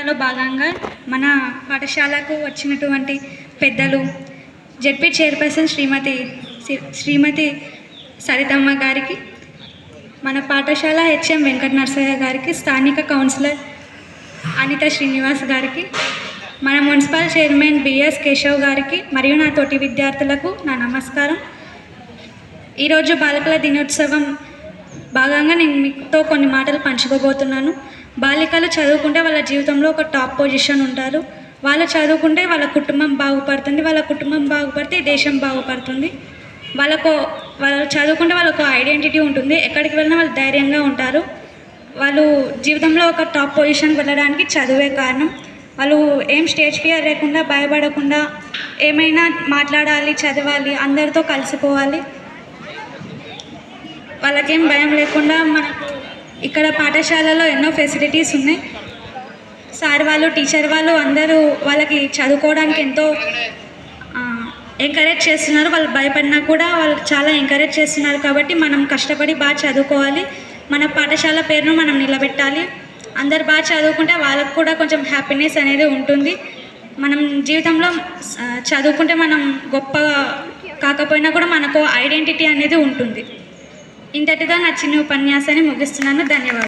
కార్యక్రమంలో భాగంగా మన పాఠశాలకు వచ్చినటువంటి పెద్దలు జెడ్పీ చైర్పర్సన్ శ్రీమతి సరితమ్మ గారికి, మన పాఠశాల హెచ్ఎం వెంకట నరసయ్య గారికి, స్థానిక కౌన్సిలర్ అనిత శ్రీనివాస్ గారికి, మన మున్సిపల్ చైర్మన్ బిఎస్ కేశవ్ గారికి మరియు నా తోటి విద్యార్థులకు నా నమస్కారం. ఈరోజు బాలికల దినోత్సవం భాగంగా నేను మీతో కొన్ని మాటలు పంచుకోబోతున్నాను. బాలికలు చదువుకుంటే వాళ్ళ జీవితంలో ఒక టాప్ పొజిషన్ ఉంటారు. వాళ్ళు చదువుకుంటే వాళ్ళ కుటుంబం బాగుపడుతుంది, వాళ్ళ కుటుంబం బాగుపడితే దేశం బాగుపడుతుంది. వాళ్ళు చదువుకుంటే వాళ్ళకు ఐడెంటిటీ ఉంటుంది, ఎక్కడికి వెళ్ళినా వాళ్ళు ధైర్యంగా ఉంటారు. వాళ్ళు జీవితంలో ఒక టాప్ పొజిషన్కి వెళ్ళడానికి చదువే కారణం. వాళ్ళు ఏం స్టేజ్ ఫియర్ లేకుండా, భయపడకుండా ఏమైనా మాట్లాడాలి, చదవాలి, అందరితో కలిసిపోవాలి, వాళ్ళకేం భయం లేకుండా. మనకు ఇక్కడ పాఠశాలలో ఎన్నో ఫెసిలిటీస్ ఉన్నాయి. సార్ వాళ్ళు, టీచర్ వాళ్ళు అందరూ వాళ్ళకి చదువుకోవడానికి ఎంతో ఎంకరేజ్ చేస్తున్నారు. వాళ్ళు భయపడినా కూడా వాళ్ళు చాలా ఎంకరేజ్ చేస్తున్నారు. కాబట్టి మనం కష్టపడి బాగా చదువుకోవాలి, మన పాఠశాల పేరును మనం నిలబెట్టాలి. అందరు బాగా చదువుకుంటే వాళ్ళకు కూడా కొంచెం హ్యాపీనెస్ అనేది ఉంటుంది. మనం జీవితంలో చదువుకుంటే మనం గొప్ప కాకపోయినా కూడా మనకు ఐడెంటిటీ అనేది ఉంటుంది. ఇంతటితో నా చిన్న ఉపన్యాసాన్ని ముగిస్తున్నాను. ధన్యవాదాలు.